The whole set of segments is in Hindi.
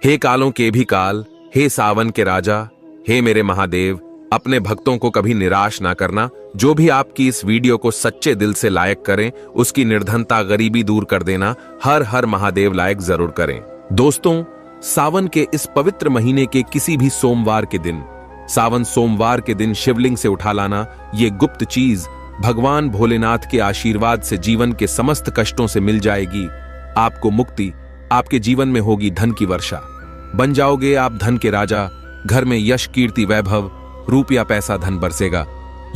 हे कालों के भी काल, हे सावन के राजा, हे मेरे महादेव, अपने भक्तों को कभी निराश ना करना। जो भी आपकी इस वीडियो को सच्चे दिल से लायक करें, उसकी निर्धनता गरीबी दूर कर देना। हर हर महादेव लायक जरूर करें। दोस्तों, सावन के इस पवित्र महीने के किसी भी सोमवार के दिन, सावन सोमवार के दिन शिवलिंग से उठा लाना ये गुप्त चीज भगवान भोलेनाथ के आशीर्वाद से जीवन के समस्त कष्टों से मिल जाएगी। आपको मुक्ति, आपके जीवन में होगी धन की वर्षा। बन जाओगे आप धन के राजा। घर में यश कीर्ति वैभव, रुपया पैसा धन बरसेगा।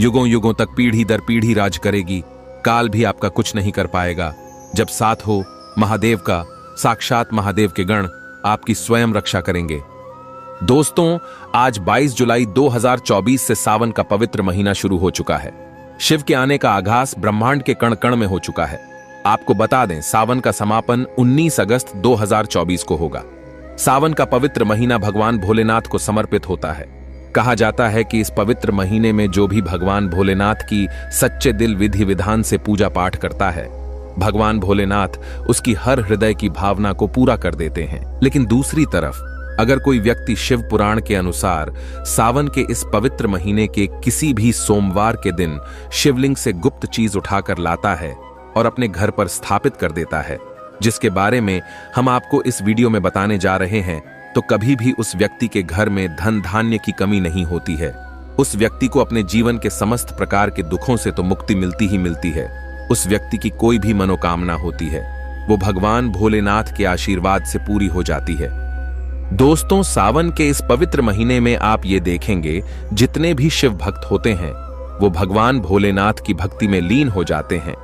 युगों युगों तक पीढ़ी दर पीढ़ी राज करेगी। काल भी आपका कुछ नहीं कर पाएगा। जब साथ हो महादेव का, साक्षात महादेव के गण आपकी स्वयं रक्षा करेंगे। दोस्तों, आज 22 जुलाई 2024 से सावन का पवित्र महीना शुरू हो चुका है। शिव के आने का आगाज ब्रह्मांड के कण कण में हो चुका है। आपको बता दें, सावन का समापन 19 अगस्त 2024 को होगा। सावन का पवित्र महीना भगवान भोलेनाथ को समर्पित होता है। कहा जाता है कि इस पवित्र महीने में जो भी भगवान भोलेनाथ की सच्चे दिल विधि विधान से पूजा पाठ करता है, भगवान भोलेनाथ उसकी हर हृदय की भावना को पूरा कर देते हैं। लेकिन दूसरी तरफ अगर कोई व्यक्ति शिव पुराण के अनुसार सावन के इस पवित्र महीने के किसी भी सोमवार के दिन शिवलिंग से गुप्त चीज उठाकर लाता है और अपने घर पर स्थापित कर देता है, जिसके बारे में हम आपको इस वीडियो में बताने जा रहे हैं, तो कभी भी उस व्यक्ति के घर में धन धान्य की कमी नहीं होती है। उस व्यक्ति को अपने जीवन के समस्त प्रकार के दुखों से तो मुक्ति मिलती ही मिलती है। उस व्यक्ति की कोई भी मनोकामना होती है, वो भगवान भोलेनाथ के आशीर्वाद से पूरी हो जाती है। दोस्तों, सावन के इस पवित्र महीने में आप ये देखेंगे, जितने भी शिव भक्त होते हैं वो भगवान भोलेनाथ की भक्ति में लीन हो जाते हैं।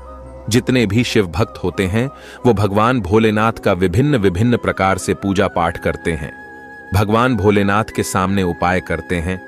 जितने भी शिव भक्त होते हैं वो भगवान भोलेनाथ का विभिन्न विभिन्न प्रकार से पूजा पाठ करते हैं। भगवान भोलेनाथ के सामने उपाय करते हैं,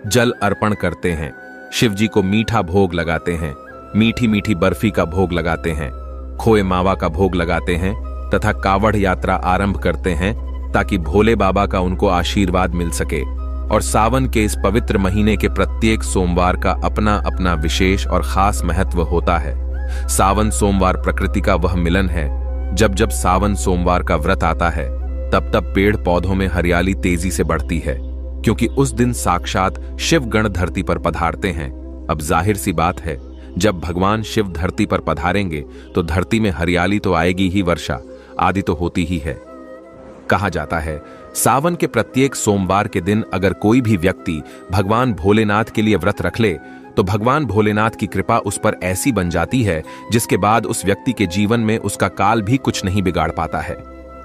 जल अर्पण करते हैं, शिव जी को मीठा भोग लगाते हैं, मीठी मीठी बर्फी का भोग लगाते हैं, खोए मावा का भोग लगाते हैं तथा कावड़ यात्रा आरंभ करते हैं ताकि भोले बाबा का उनको आशीर्वाद मिल सके। और सावन के इस पवित्र महीने के प्रत्येक सोमवार का अपना अपना विशेष और खास महत्व होता है। सावन सोमवार प्रकृति का वह मिलन है। जब जब सावन सोमवार का व्रत आता है, तब तब पेड़ पौधों में हरियाली तेजी से बढ़ती है, क्योंकि उस दिन साक्षात शिव गण धरती पर पधारते हैं। अब जाहिर सी बात है, जब भगवान शिव धरती पर पधारेंगे तो धरती में हरियाली तो आएगी ही, वर्षा आदि तो होती ही है। कहा जाता है, सावन के प्रत्येक सोमवार के दिन अगर कोई भी व्यक्ति भगवान भोलेनाथ के लिए व्रत रख ले तो भगवान भोलेनाथ की कृपा उस पर ऐसी बन जाती है, जिसके बाद उस व्यक्ति के जीवन में उसका काल भी कुछ नहीं बिगाड़ पाता है।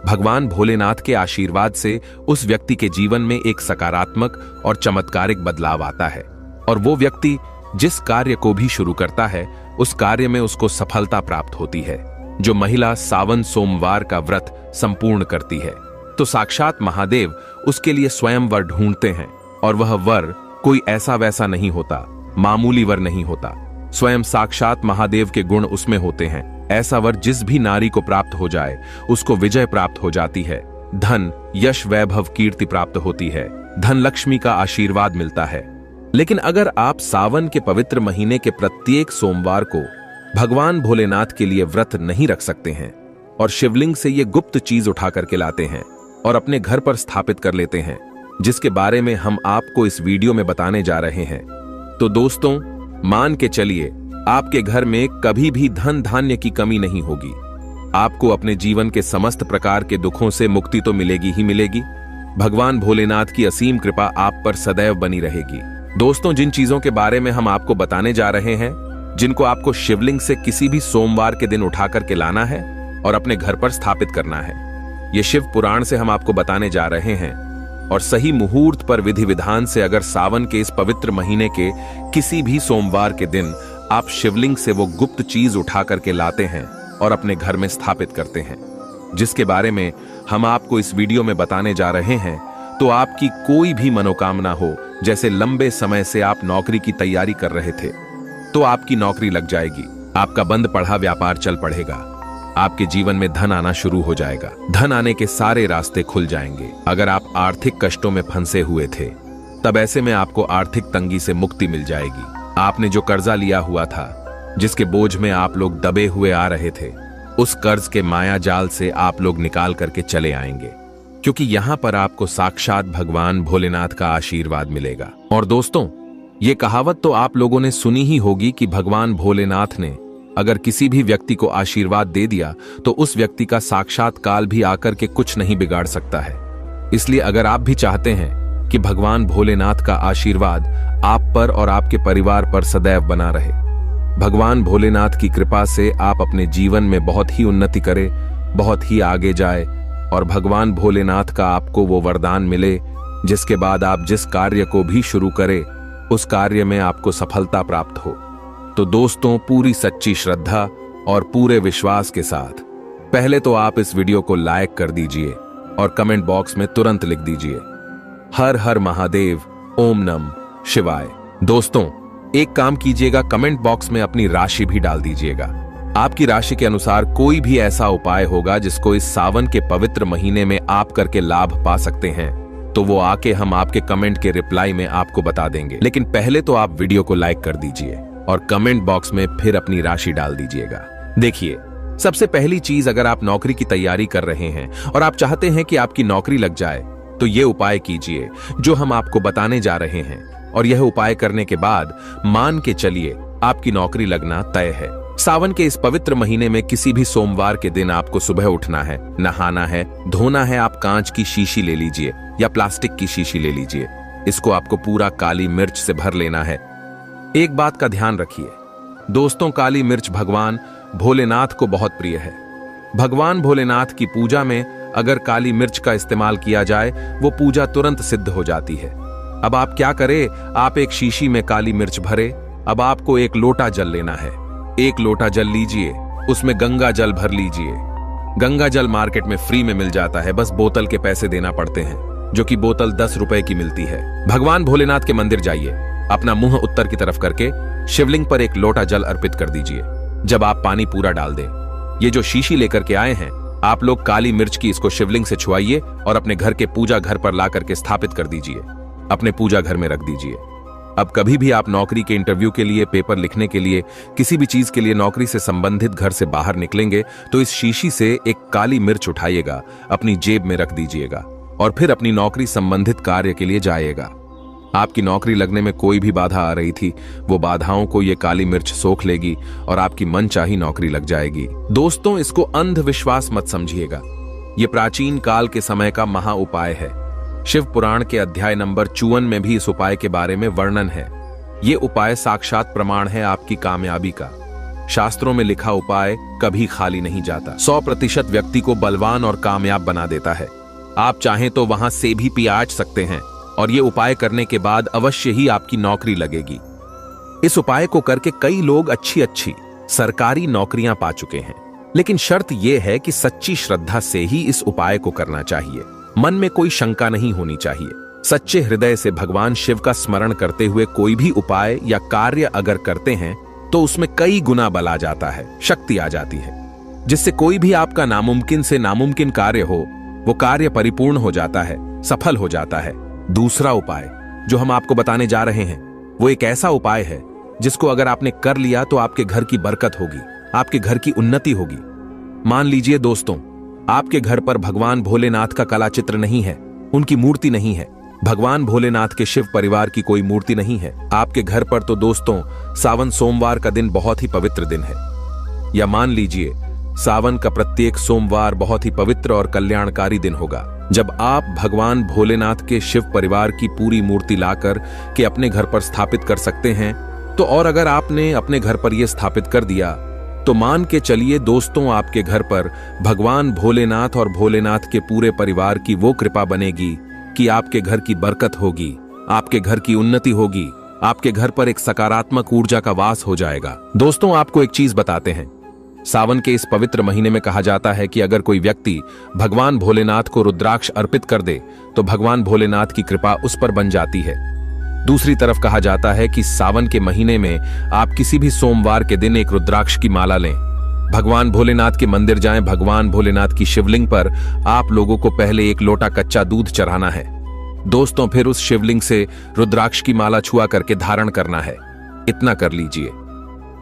भगवान भोलेनाथ के आशीर्वाद से उस व्यक्ति के जीवन में एक सकारात्मक और चमत्कारिक बदलाव आता है, और वो व्यक्ति जिस कार्य को भी शुरू करता है उस कार्य में उसको सफलता प्राप्त होती है। जो महिला सावन सोमवार का व्रत संपूर्ण करती है तो साक्षात महादेव उसके लिए स्वयं वर ढूंढते हैं, और वह वर कोई ऐसा वैसा नहीं होता, मामूली वर नहीं होता। स्वयं साक्षात महादेव के गुण उसमें होते हैं। ऐसा वर जिस भी नारी को प्राप्त हो जाए उसको विजय प्राप्त हो जाती है, धन यश वैभव कीर्ति प्राप्त होती है, धन लक्ष्मी का आशीर्वाद मिलता है। लेकिन अगर आप सावन के पवित्र महीने के प्रत्येक सोमवार को भगवान भोलेनाथ के लिए व्रत नहीं रख सकते हैं और शिवलिंग से ये गुप्त चीज उठा करके लाते हैं और अपने घर पर स्थापित कर लेते हैं, जिसके बारे में हम आपको इस वीडियो में बताने जा रहे हैं, तो दोस्तों मान के चलिए आपके घर में कभी भी धन धान्य की कमी नहीं होगी। आपको अपने जीवन के समस्त प्रकार के दुखों से मुक्ति तो मिलेगी ही मिलेगी। भगवान भोलेनाथ की असीम कृपा आप पर सदैव बनी रहेगी। दोस्तों, जिन चीजों के बारे में हम आपको बताने जा रहे हैं, जिनको आपको शिवलिंग से किसी भी सोमवार के दिन उठा करके लाना है और अपने घर पर स्थापित करना है, ये शिव पुराण से हम आपको बताने जा रहे हैं। और सही मुहूर्त पर विधि विधान से अगर सावन के इस पवित्र महीने के किसी भी सोमवार के दिन आप शिवलिंग से वो गुप्त चीज उठा करके लाते हैं और अपने घर में स्थापित करते हैं, जिसके बारे में हम आपको इस वीडियो में बताने जा रहे हैं, तो आपकी कोई भी मनोकामना हो, जैसे लंबे समय से आप नौकरी की तैयारी कर रहे थे तो आपकी नौकरी लग जाएगी, आपका बंद पड़ा व्यापार चल पड़ेगा, आपके जीवन में धन आना शुरू हो जाएगा, धन आने के सारे रास्ते खुल जाएंगे। अगर आप आर्थिक कष्टों में फंसे हुए थे तब ऐसे में आपको आर्थिक तंगी से मुक्ति मिल जाएगी। आपने जो कर्जा लिया हुआ था, जिसके बोझ में आप लोग दबे हुए आ रहे थे, उस कर्ज के माया जाल से आप लोग निकाल करके चले आएंगे, क्योंकि यहाँ पर आपको साक्षात भगवान भोलेनाथ का आशीर्वाद मिलेगा। और दोस्तों, ये कहावत तो आप लोगों ने सुनी ही होगी कि भगवान भोलेनाथ ने अगर किसी भी व्यक्ति को आशीर्वाद दे दिया तो उस व्यक्ति का साक्षात काल भी आकर के कुछ नहीं बिगाड़ सकता है। इसलिए अगर आप भी चाहते हैं कि भगवान भोलेनाथ का आशीर्वाद आप पर और आपके परिवार पर सदैव बना रहे, भगवान भोलेनाथ की कृपा से आप अपने जीवन में बहुत ही उन्नति करें, बहुत ही आगे जाए और भगवान भोलेनाथ का आपको वो वरदान मिले जिसके बाद आप जिस कार्य को भी शुरू करें उस कार्य में आपको सफलता प्राप्त हो। तो दोस्तों, पूरी सच्ची श्रद्धा और पूरे विश्वास के साथ पहले तो आप इस वीडियो को लाइक कर दीजिए और कमेंट बॉक्स में तुरंत लिख दीजिए हर हर महादेव, ओम नमः शिवाय। दोस्तों, एक काम कीजिएगा, कमेंट बॉक्स में अपनी राशि भी डाल दीजिएगा। आपकी राशि के अनुसार कोई भी ऐसा उपाय होगा जिसको इस सावन के पवित्र महीने में आप करके लाभ पा सकते हैं, तो वो आके हम आपके कमेंट के रिप्लाई में आपको बता देंगे। लेकिन पहले तो आप वीडियो को लाइक कर दीजिए और कमेंट बॉक्स में फिर अपनी राशि डाल दीजिएगा। देखिए, सबसे पहली चीज, अगर आप नौकरी की तैयारी कर रहे हैं और आप चाहते हैं कि आपकी नौकरी लग जाए, तो ये उपाय कीजिए जो हम आपको बताने जा रहे हैं। और यह उपाय करने के बाद मान के चलिए आपकी नौकरी लगना तय है। सावन के इस पवित्र महीने में किसी भी सोमवार के दिन आपको सुबह उठना है, नहाना है, धोना है। आप कांच की शीशी ले लीजिए या प्लास्टिक की शीशी ले लीजिए। इसको आपको पूरा काली मिर्च से भर लेना है। एक बात का ध्यान रखिए दोस्तों, काली मिर्च भगवान भोलेनाथ को बहुत प्रिय है। भगवान भोलेनाथ की पूजा में अगर काली मिर्च का इस्तेमाल किया जाए वो पूजा तुरंत सिद्ध हो जाती है। अब आप क्या करें, आप एक शीशी में काली मिर्च भरे। अब आपको एक लोटा जल लेना है। एक लोटा जल लीजिए, उसमें गंगा जल भर लीजिए। गंगा जल मार्केट में फ्री में मिल जाता है, बस बोतल के पैसे देना पड़ते हैं, जो कि बोतल 10 रुपए की मिलती है। भगवान भोलेनाथ के मंदिर जाइए, अपना मुंह उत्तर की तरफ करके शिवलिंग पर एक लोटा जल अर्पित कर दीजिए। जब आप पानी पूरा डाल दें, ये जो शीशी लेकर के आए हैं आप लोग, काली मिर्च की इसको शिवलिंग से छुआइए और अपने घर के पूजा घर पर ला करके स्थापित कर दीजिए। अपने पूजा घर में रख दीजिए। अब कभी भी आप नौकरी के इंटरव्यू के लिए, पेपर लिखने के लिए, किसी भी चीज के लिए नौकरी से संबंधित घर से बाहर निकलेंगे तो इस शीशी से एक काली मिर्च उठाइएगा, अपनी जेब में रख दीजिएगा और फिर अपनी नौकरी संबंधित कार्य के लिए जाइएगा। आपकी नौकरी लगने में कोई भी बाधा आ रही थी, वो बाधाओं को ये काली मिर्च सोख लेगी और आपकी मनचाही नौकरी लग जाएगी। दोस्तों, इसको अंधविश्वास मत समझिएगा, ये प्राचीन काल के समय का महा उपाय है। शिव पुराण के अध्याय नंबर 54 में भी इस उपाय के बारे में वर्णन है। ये उपाय साक्षात प्रमाण है आपकी कामयाबी का। शास्त्रों में लिखा उपाय कभी खाली नहीं जाता। 100% व्यक्ति को बलवान और कामयाब बना देता है। आप चाहें तो वहां से भी पियाज सकते हैं और ये उपाय करने के बाद अवश्य ही आपकी नौकरी लगेगी। इस उपाय को करके कई लोग अच्छी अच्छी सरकारी नौकरियां पा चुके हैं, लेकिन शर्त यह है कि सच्ची श्रद्धा से ही इस उपाय को करना चाहिए। मन में कोई शंका नहीं होनी चाहिए। सच्चे हृदय से भगवान शिव का स्मरण करते हुए कोई भी उपाय या कार्य अगर करते हैं तो उसमें कई गुना बल आ जाता है, शक्ति आ जाती है, जिससे कोई भी आपका नामुमकिन से नामुमकिन कार्य हो वो कार्य परिपूर्ण हो जाता है, सफल हो जाता है। दूसरा उपाय जो हम आपको बताने जा रहे हैं वो एक ऐसा उपाय है जिसको अगर आपने कर लिया तो आपके घर की बरकत होगी, आपके घर की उन्नति होगी। मान लीजिए दोस्तों, आपके घर पर भगवान भोलेनाथ का कला चित्र नहीं है, उनकी मूर्ति नहीं है, भगवान भोलेनाथ के शिव परिवार की कोई मूर्ति नहीं है आपके घर पर, तो दोस्तों सावन सोमवार का दिन बहुत ही पवित्र दिन है। या मान लीजिए सावन का प्रत्येक सोमवार बहुत ही पवित्र और कल्याणकारी दिन होगा, जब आप भगवान भोलेनाथ के शिव परिवार की पूरी मूर्ति लाकर के अपने घर पर स्थापित कर सकते हैं। तो और अगर आपने अपने घर पर यह स्थापित कर दिया तो मान के चलिए दोस्तों, आपके घर पर भगवान भोलेनाथ और भोलेनाथ के पूरे परिवार की वो कृपा बनेगी कि आपके घर की बरकत होगी, आपके घर की उन्नति होगी, आपके घर पर एक सकारात्मक ऊर्जा का वास हो जाएगा। दोस्तों, आपको एक चीज बताते हैं, सावन के इस पवित्र महीने में कहा जाता है कि अगर कोई व्यक्ति भगवान भोलेनाथ को रुद्राक्ष अर्पित कर दे तो भगवान भोलेनाथ की कृपा उस पर बन जाती है। दूसरी तरफ कहा जाता है कि सावन के महीने में आप किसी भी सोमवार के दिन एक रुद्राक्ष की माला लें, भगवान भोलेनाथ के मंदिर जाएं, भगवान भोलेनाथ की शिवलिंग पर आप लोगों को पहले एक लोटा कच्चा दूध चढ़ाना है दोस्तों, फिर उस शिवलिंग से रुद्राक्ष की माला छुआ करके धारण करना है। इतना कर लीजिए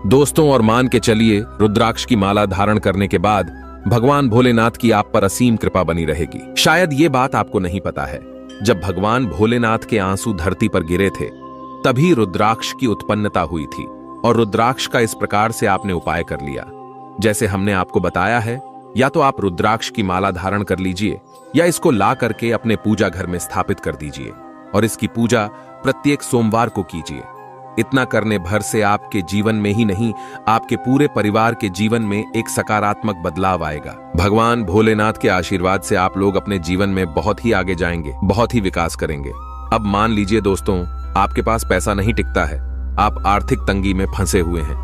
दोस्तों, और मान के चलिए रुद्राक्ष की माला धारण करने के बाद भगवान भोलेनाथ की आप पर असीम कृपा बनी रहेगी। शायद ये बात आपको नहीं पता है, जब भगवान भोलेनाथ के आंसू धरती पर गिरे थे तभी रुद्राक्ष की उत्पन्नता हुई थी, और रुद्राक्ष का इस प्रकार से आपने उपाय कर लिया जैसे हमने आपको बताया है। या तो आप रुद्राक्ष की माला धारण कर लीजिए या इसको ला करके अपने पूजा घर में स्थापित कर दीजिए और इसकी पूजा प्रत्येक सोमवार को कीजिए। इतना करने भर से आपके जीवन में ही नहीं, आपके पूरे परिवार के जीवन में एक सकारात्मक बदलाव आएगा। भगवान भोलेनाथ के आशीर्वाद से आप लोग अपने जीवन में बहुत ही आगे जाएंगे, बहुत ही विकास करेंगे। अब मान लीजिए दोस्तों, आपके पास पैसा नहीं टिकता है, आप आर्थिक तंगी में फंसे हुए हैं।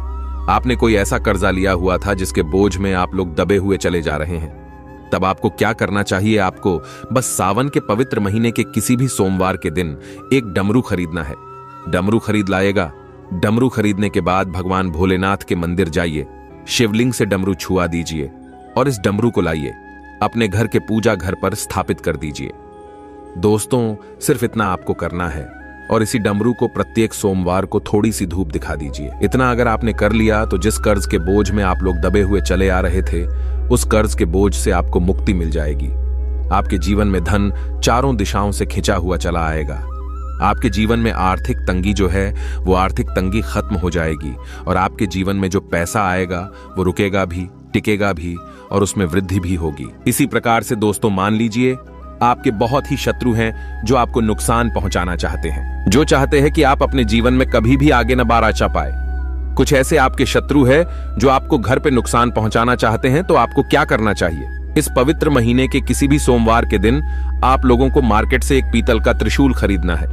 आपने कोई ऐसा कर्जा लिया हुआ था जिसके बोझ में आप लोग दबे हुए चले जा रहे हैं। तब आपको क्या करना चाहिए? आपको बस सावन के पवित्र महीने के किसी भी सोमवार के दिन एक डमरू खरीदना है। डमरू खरीद लाएगा। डमरू खरीदने के बाद भगवान भोलेनाथ के मंदिर जाइए, शिवलिंग से डमरू छुआ दीजिए और इस डमरू को लाइए अपने घर के पूजा घर पर स्थापित कर दीजिए। दोस्तों, सिर्फ इतना आपको करना है और इसी डमरू को प्रत्येक सोमवार को थोड़ी सी धूप दिखा दीजिए। इतना अगर आपने कर लिया तो जिस कर्ज के बोझ में आप लोग दबे हुए चले आ रहे थे, उस कर्ज के बोझ से आपको मुक्ति मिल जाएगी। आपके जीवन में धन चारों दिशाओं से खिंचा हुआ चला आएगा। आपके जीवन में आर्थिक तंगी जो है वो आर्थिक तंगी खत्म हो जाएगी और आपके जीवन में जो पैसा आएगा वो रुकेगा भी, टिकेगा भी और उसमें वृद्धि भी होगी। इसी प्रकार से दोस्तों, मान लीजिए आपके बहुत ही शत्रु हैं जो आपको नुकसान पहुंचाना चाहते हैं, जो चाहते हैं कि आप अपने जीवन में कभी भी आगे न बार आचा पाए। कुछ ऐसे आपके शत्रु हैं जो आपको घर पे नुकसान पहुंचाना चाहते हैं। तो आपको क्या करना चाहिए? इस पवित्र महीने के किसी भी सोमवार के दिन आप लोगों को मार्केट से एक पीतल का त्रिशूल खरीदना है।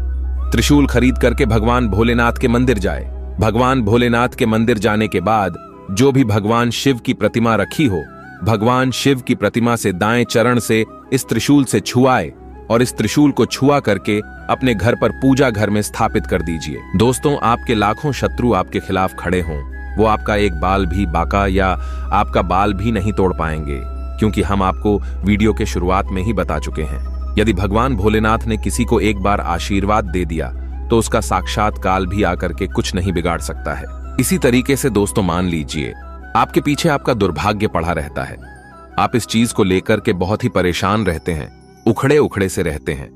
त्रिशूल खरीद करके भगवान भोलेनाथ के मंदिर जाए। भगवान भोलेनाथ के मंदिर जाने के बाद जो भी भगवान शिव की प्रतिमा रखी हो, भगवान शिव की प्रतिमा से दाएं चरण से इस त्रिशूल से छुआए और इस त्रिशूल को छुआ करके अपने घर पर पूजा घर में स्थापित कर दीजिए। दोस्तों, आपके लाखों शत्रु आपके खिलाफ खड़े हों, वो आपका एक बाल भी बाका या आपका बाल भी नहीं तोड़ पाएंगे, क्योंकि हम आपको वीडियो के शुरुआत में ही बता चुके हैं। यदि भगवान भोलेनाथ ने किसी को एक बार आशीर्वाद दे दिया तो उसका साक्षात काल भी आकर के कुछ नहीं बिगाड़ सकता है। इसी तरीके से दोस्तों, मान लीजिए आपके पीछे आपका दुर्भाग्य पड़ा रहता है। आप इस चीज को लेकर के बहुत ही परेशान रहते हैं, उखड़े उखड़े से रहते हैं।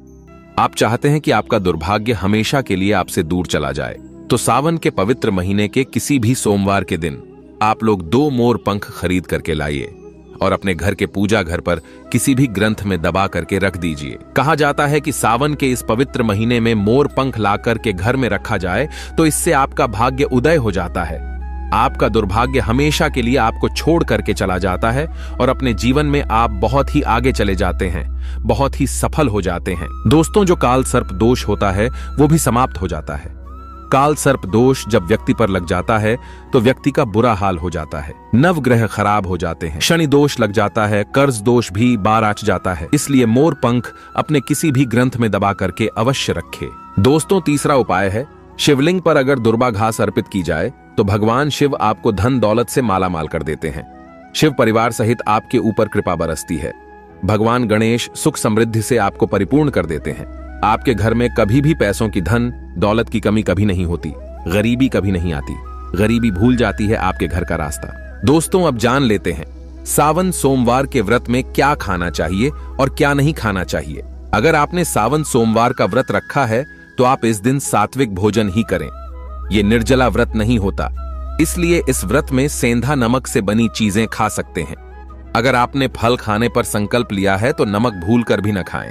आप चाहते हैं कि आपका दुर्भाग्य हमेशा के लिए आपसे दूर चला जाए। तो सावन के पवित्र महीने के किसी भी सोमवार के दिन आप लोग 2 मोर पंख खरीद करके लाइए और अपने घर के पूजा घर पर किसी भी ग्रंथ में दबा करके रख दीजिए। कहा जाता है कि सावन के इस पवित्र महीने में मोर पंख ला करके घर में रखा जाए तो इससे आपका भाग्य उदय हो जाता है। आपका दुर्भाग्य हमेशा के लिए आपको छोड़ करके चला जाता है और अपने जीवन में आप बहुत ही आगे चले जाते हैं, बहुत ही सफल हो जाते हैं। दोस्तों, जो काल सर्प दोष होता है वो भी समाप्त हो जाता है। काल सर्प दोष जब व्यक्ति पर लग जाता है तो व्यक्ति का बुरा हाल हो जाता है, नवग्रह खराब हो जाते हैं, शनि दोष लग जाता है, कर्ज दोष भी बार आच जाता है। इसलिए मोर पंख अपने किसी भी ग्रंथ में दबा करके अवश्य रखे। दोस्तों, तीसरा उपाय है, शिवलिंग पर अगर दुर्बा घास अर्पित की जाए तो भगवान शिव आपको धन दौलत से मालामाल कर देते हैं। शिव परिवार सहित आपके ऊपर कृपा बरसती है। भगवान गणेश सुख समृद्धि से आपको परिपूर्ण कर देते हैं। आपके घर में कभी भी पैसों की, धन दौलत की कमी कभी नहीं होती, गरीबी कभी नहीं आती, गरीबी भूल जाती है आपके घर का रास्ता। दोस्तों, अब जान लेते हैं सावन सोमवार के व्रत में क्या खाना चाहिए और क्या नहीं खाना चाहिए। अगर आपने सावन सोमवार का व्रत रखा है तो आप इस दिन सात्विक भोजन ही करें। ये निर्जला व्रत नहीं होता, इसलिए इस व्रत में सेंधा नमक से बनी चीजें खा सकते हैं। अगर आपने फल खाने पर संकल्प लिया है तो नमक भूल कर भी न खाएं।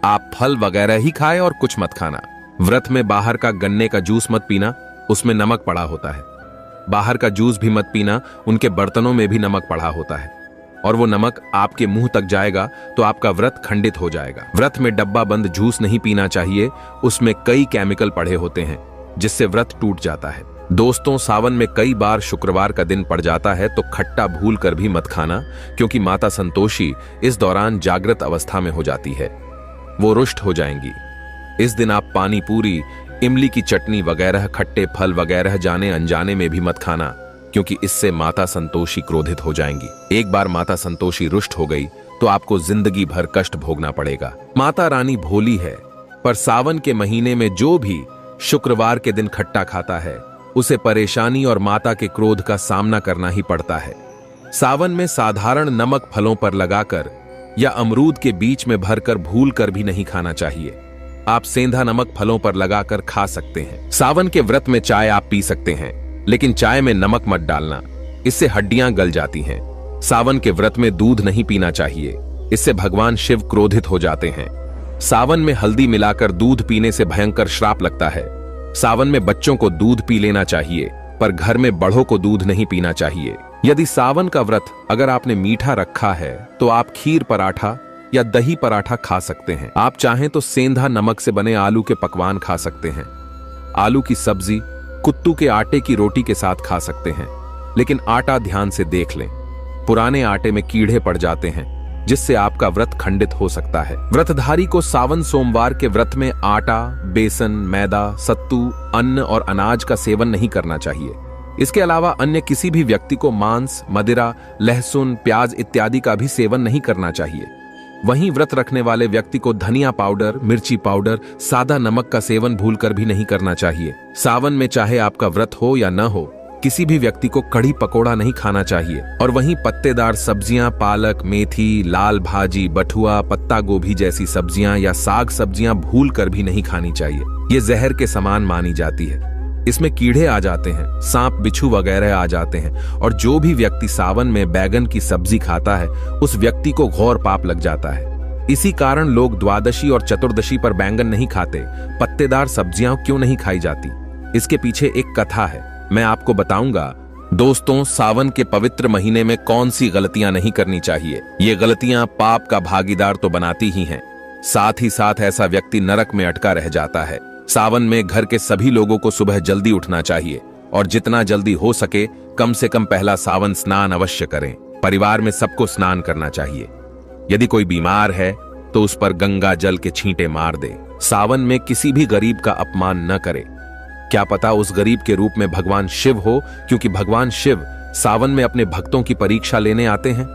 आप फल वगैरह ही खाएं और कुछ मत खाना। व्रत में बाहर का गन्ने का जूस मत पीना, उसमें नमक पड़ा होता है। बाहर का जूस भी मत पीना, उनके बर्तनों में भी नमक पड़ा होता है और वो नमक आपके मुंह तक जाएगा तो आपका व्रत खंडित हो जाएगा। व्रत में डब्बा बंद जूस नहीं पीना चाहिए, उसमें कई केमिकल पड़े होते हैं जिससे व्रत टूट जाता है। दोस्तों, सावन में कई बार शुक्रवार का दिन पड़ जाता है तो खट्टा भूल कर भी मत खाना, क्योंकि माता संतोषी इस दौरान जागृत अवस्था में हो जाती है, वो रुष्ट हो जाएंगी। इस दिन आप पानी पूरी, इमली की चटनी वगैरह, खट्टे फल वगैरह जाने अनजाने में भी मत खाना, क्योंकि इससे माता संतोषी क्रोधित हो जाएंगी। एक बार माता संतोषी रुष्ट हो गई तो आपको जिंदगी भर कष्ट भोगना पड़ेगा। माता रानी भोली है, पर सावन के महीने में जो भी शुक्रवार के दिन खट्टा खाता है उसे परेशानी और माता के क्रोध का सामना करना ही पड़ता है। सावन में साधारण नमक फलों पर लगाकर या अमरूद के बीच में भरकर भूल कर भी नहीं खाना चाहिए। आप सेंधा नमक फलों पर लगाकर खा सकते हैं। सावन के व्रत में चाय आप पी सकते हैं, लेकिन चाय में नमक मत डालना, इससे हड्डियां गल जाती हैं। सावन के व्रत में दूध नहीं पीना चाहिए, इससे भगवान शिव क्रोधित हो जाते हैं। सावन में हल्दी मिलाकर दूध पीने से भयंकर श्राप लगता है। सावन में बच्चों को दूध पी लेना चाहिए, पर घर में बड़ों को दूध नहीं पीना चाहिए। यदि सावन का व्रत अगर आपने मीठा रखा है तो आप खीर पराठा या दही पराठा खा सकते हैं। आप चाहें तो सेंधा नमक से बने आलू के पकवान खा सकते हैं। आलू की सब्जी कुत्तू के आटे की रोटी के साथ खा सकते हैं, लेकिन आटा ध्यान से देख लें, पुराने आटे में कीड़े पड़ जाते हैं, जिससे आपका व्रत खंडित हो सकता है। व्रतधारी को सावन सोमवार के व्रत में आटा, बेसन, मैदा, सत्तू, अन्न और अनाज का सेवन नहीं करना चाहिए। इसके अलावा अन्य किसी भी व्यक्ति को मांस, मदिरा, लहसुन, प्याज इत्यादि का भी सेवन नहीं करना चाहिए। वहीं व्रत रखने वाले व्यक्ति को धनिया पाउडर, मिर्ची पाउडर, सादा नमक का सेवन भूलकर भी नहीं करना चाहिए। सावन में चाहे आपका व्रत हो या न हो, किसी भी व्यक्ति को कढ़ी पकोड़ा नहीं खाना चाहिए। और वहीं पत्तेदार सब्जियां, पालक, मेथी, लाल भाजी, बथुआ, पत्ता गोभी जैसी सब्जियां या साग सब्जियां भूलकर भी नहीं खानी चाहिए। ये जहर के समान मानी जाती है। इसमें कीड़े आ जाते हैं, सांप, बिच्छू वगैरह आ जाते हैं, और जो भी व्यक्ति सावन में बैगन की सब्जी खाता है उस व्यक्ति को घोर पाप लग जाता है। इसी कारण लोग द्वादशी और चतुर्दशी पर बैंगन नहीं खाते। पत्तेदार सब्जियां क्यों नहीं खाई जाती, इसके पीछे एक कथा है, मैं आपको बताऊंगा। दोस्तों, सावन के पवित्र महीने में कौन सी गलतियां नहीं करनी चाहिए। ये गलतियां पाप का भागीदार तो बनाती ही हैं, साथ ही साथ ऐसा व्यक्ति नरक में अटका रह जाता है। सावन में घर के सभी लोगों को सुबह जल्दी उठना चाहिए और जितना जल्दी हो सके कम से कम पहला सावन स्नान अवश्य करें। परिवार में सबको स्नान करना चाहिए। यदि कोई बीमार है तो उस पर गंगा जल के छींटे मार दे। सावन में किसी भी गरीब का अपमान न करे। क्या पता उस गरीब के रूप में भगवान शिव हो, क्योंकि भगवान शिव सावन में अपने भक्तों की परीक्षा लेने आते हैं।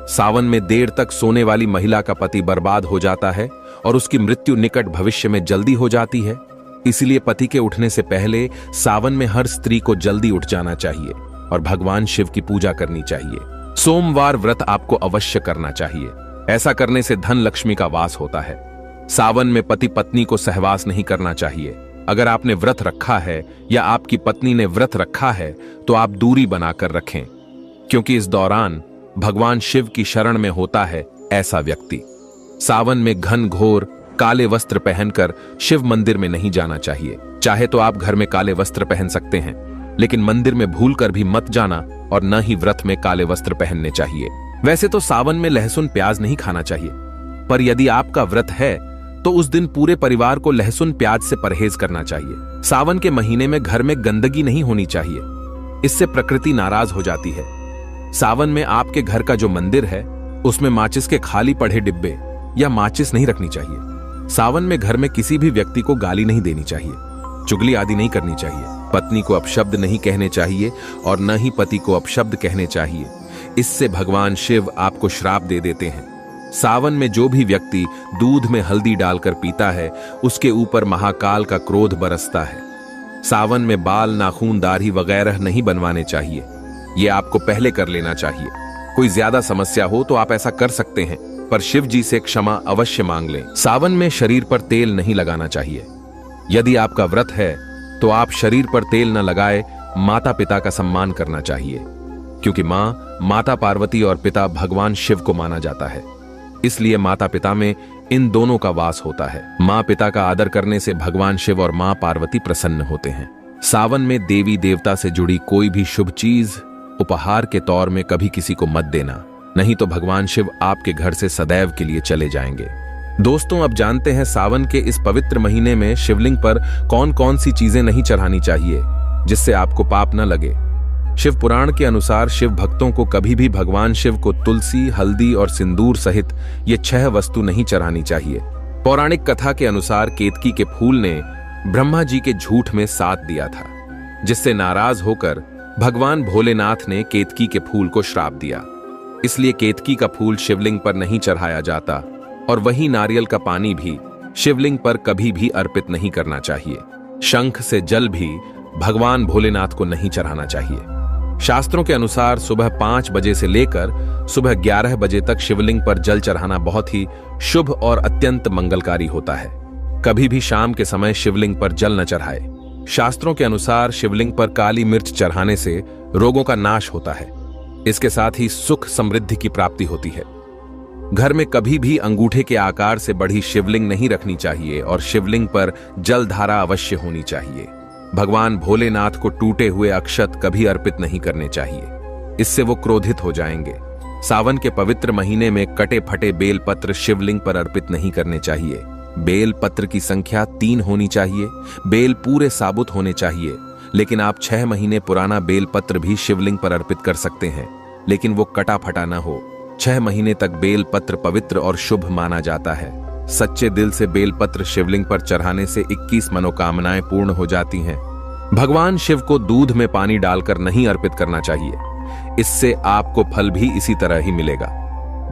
सावन में देर तक सोने वाली महिला का पति बर्बाद हो जाता है और उसकी मृत्यु निकट भविष्य में जल्दी हो जाती है। इसलिए पति के उठने से पहले सावन में हर स्त्री को जल्दी उठ जाना चाहिए और भगवान शिव की पूजा करनी चाहिए। सोमवार व्रत आपको अवश्य करना चाहिए। ऐसा करने से धन लक्ष्मी का वास होता है। सावन में पति पत्नी को सहवास नहीं करना चाहिए। अगर आपने व्रत रखा है या आपकी पत्नी ने व्रत रखा है तो आप दूरी बनाकर रखें, क्योंकि इस दौरान भगवान शिव की शरण में होता है ऐसा व्यक्ति। सावन में घन घोर काले वस्त्र पहनकर शिव मंदिर में नहीं जाना चाहिए। चाहे तो आप घर में काले वस्त्र पहन सकते हैं, लेकिन मंदिर में भूलकर भी मत जाना और न ही व्रत में काले वस्त्र पहनने चाहिए। वैसे तो सावन में लहसुन प्याज नहीं खाना चाहिए, पर यदि आपका व्रत है तो उस दिन पूरे परिवार को लहसुन प्याज से परहेज करना चाहिए। सावन के महीने में घर में गंदगी नहीं होनी चाहिए, इससे प्रकृति नाराज हो जाती है। सावन में आपके घर का जो मंदिर है उसमें माचिस के खाली पड़े डिब्बे या माचिस नहीं रखनी चाहिए। सावन में घर में किसी भी व्यक्ति को गाली नहीं देनी चाहिए, चुगली आदि नहीं करनी चाहिए। पत्नी को अपशब्द नहीं कहने चाहिए और न ही पति को अपशब्द कहने चाहिए, इससे भगवान शिव आपको श्राप दे देते हैं। सावन में जो भी व्यक्ति दूध में हल्दी डालकर पीता है उसके ऊपर महाकाल का क्रोध बरसता है। सावन में बाल, नाखून, दाढ़ी वगैरह नहीं बनवाने चाहिए, ये आपको पहले कर लेना चाहिए। कोई ज्यादा समस्या हो तो आप ऐसा कर सकते हैं, पर शिव जी से क्षमा अवश्य मांग लें। सावन में शरीर पर तेल नहीं लगाना चाहिए। यदि आपका व्रत है तो आप शरीर पर तेल न लगाए, माता पिता का सम्मान करना चाहिए, क्योंकि माता पार्वती और पिता भगवान शिव को माना जाता है। इसलिए माता पिता में इन दोनों का वास होता है। माँ पिता का आदर करने से भगवान शिव और माँ पार्वती प्रसन्न होते हैं। सावन में देवी देवता से जुड़ी कोई भी शुभ चीज उपहार के तौर में कभी किसी को मत देना, नहीं तो भगवान शिव आपके घर से सदैव के लिए चले जाएंगे। दोस्तों, अब जानते हैं सावन के इस पवित्र महीने में शिवलिंग पर कौन कौन सी चीजें नहीं चढ़ानी चाहिए जिससे आपको पाप न लगे। शिव पुराण के अनुसार शिव भक्तों को कभी भी भगवान शिव को तुलसी, हल्दी और सिंदूर सहित ये 6 वस्तु नहीं चढ़ानी चाहिए। पौराणिक कथा के अनुसार केतकी के फूल ने ब्रह्मा जी के झूठ में साथ दिया था, जिससे नाराज होकर भगवान भोलेनाथ ने केतकी के फूल को श्राप दिया। इसलिए केतकी का फूल शिवलिंग पर नहीं चढ़ाया जाता और वही नारियल का पानी भी शिवलिंग पर कभी भी अर्पित नहीं करना चाहिए। शंख से जल भी भगवान भोलेनाथ को नहीं चढ़ाना चाहिए। शास्त्रों के अनुसार सुबह 5 बजे से लेकर सुबह 11 बजे तक शिवलिंग पर जल चढ़ाना बहुत ही शुभ और अत्यंत मंगलकारी होता है। कभी भी शाम के समय शिवलिंग पर जल न चढ़ाए। शास्त्रों के अनुसार शिवलिंग पर काली मिर्च चढ़ाने से रोगों का नाश होता है। इसके साथ ही सुख समृद्धि की प्राप्ति होती है। घर में कभी भी अंगूठे के आकार से बढ़ी शिवलिंग नहीं रखनी चाहिए और शिवलिंग पर जलधारा अवश्य होनी चाहिए। भगवान भोलेनाथ को टूटे हुए अक्षत कभी अर्पित नहीं करने चाहिए, इससे वो क्रोधित हो जाएंगे। सावन के पवित्र महीने में कटे फटे बेल पत्र शिवलिंग पर अर्पित नहीं करने चाहिए। बेल पत्र की संख्या 3 होनी चाहिए। बेल पूरे साबुत होने चाहिए, लेकिन आप 6 महीने पुराना बेल पत्र भी शिवलिंग पर अर्पित कर सकते हैं, लेकिन वो कटा फटा ना हो। 6 महीने तक बेल पत्र पवित्र और शुभ माना जाता है। सच्चे दिल से बेल पत्र शिवलिंग पर चढ़ाने से 21 मनोकामनाएं पूर्ण हो जाती हैं। भगवान शिव को दूध में पानी डालकर नहीं अर्पित करना चाहिए, इससे आपको फल भी इसी तरह ही मिलेगा।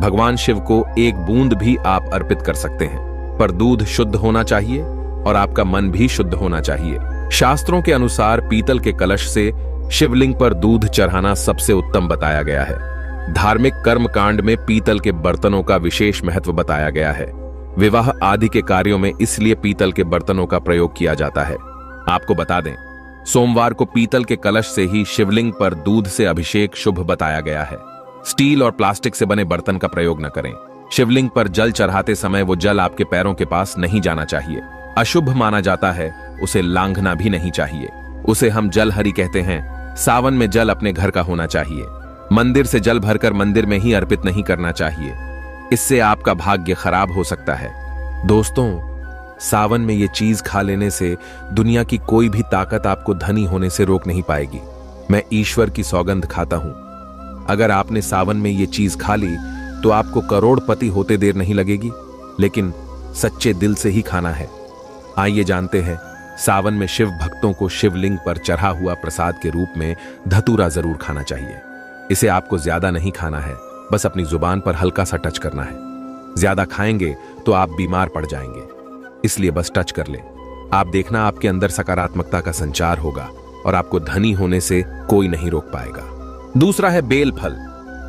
भगवान शिव को एक बूंद भी आप अर्पित कर सकते हैं, पर दूध शुद्ध होना चाहिए और आपका मन भी शुद्ध होना चाहिए। शास्त्रों के अनुसार पीतल के कलश से शिवलिंग पर दूध चढ़ाना सबसे उत्तम बताया गया है। धार्मिक कर्म कांड में पीतल के बर्तनों का विशेष महत्व बताया गया है। विवाह आदि के कार्यों में इसलिए पीतल के बर्तनों का प्रयोग किया जाता है। आपको बता दें, सोमवार को पीतल के कलश से ही शिवलिंग पर दूध से अभिषेक शुभ बताया गया है। स्टील और प्लास्टिक से बने बर्तन का प्रयोग न करें। शिवलिंग पर जल चढ़ाते समय वो जल आपके पैरों के पास नहीं जाना चाहिए, अशुभ माना जाता है। उसे लांघना भी नहीं चाहिए। उसे हम जलहरी कहते हैं। सावन में जल अपने घर का होना चाहिए। मंदिर से जल भरकर मंदिर में ही अर्पित नहीं करना चाहिए, इससे आपका भाग्य खराब हो सकता है। दोस्तों, सावन में ये चीज खा लेने से दुनिया की कोई भी ताकत आपको धनी होने से रोक नहीं पाएगी। मैं ईश्वर की सौगंध खाता हूं, अगर आपने सावन में ये चीज खा ली तो आपको करोड़पति होते देर नहीं लगेगी, लेकिन सच्चे दिल से ही खाना है। आइए जानते हैं, सावन में शिव भक्तों को शिवलिंग पर चढ़ा हुआ प्रसाद के रूप में धतूरा जरूर खाना चाहिए। इसे आपको ज्यादा नहीं खाना है, बस अपनी जुबान पर हल्का सा टच करना है। ज्यादा खाएंगे तो आप बीमार पड़ जाएंगे, इसलिए बस टच कर ले। आप देखना, आपके अंदर सकारात्मकता का संचार होगा और आपको धनी होने से कोई नहीं रोक पाएगा। दूसरा है बेल फल।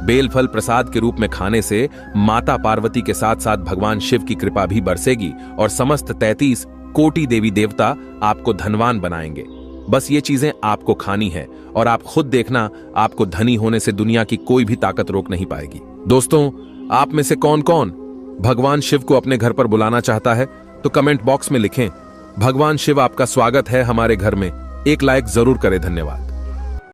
बेल फल प्रसाद के रूप में खाने से माता पार्वती के साथ साथ भगवान शिव की कृपा भी बरसेगी और समस्त 33 कोटि देवी देवता आपको धनवान बनाएंगे। बस ये चीजें आपको खानी है और आप खुद देखना, आपको धनी होने से दुनिया की कोई भी ताकत रोक नहीं पाएगी। दोस्तों, आप में से कौन कौन भगवान शिव को अपने घर पर बुलाना चाहता है तो कमेंट बॉक्स में लिखें। भगवान शिव आपका स्वागत है हमारे घर में। एक लाइक जरूर करें। धन्यवाद।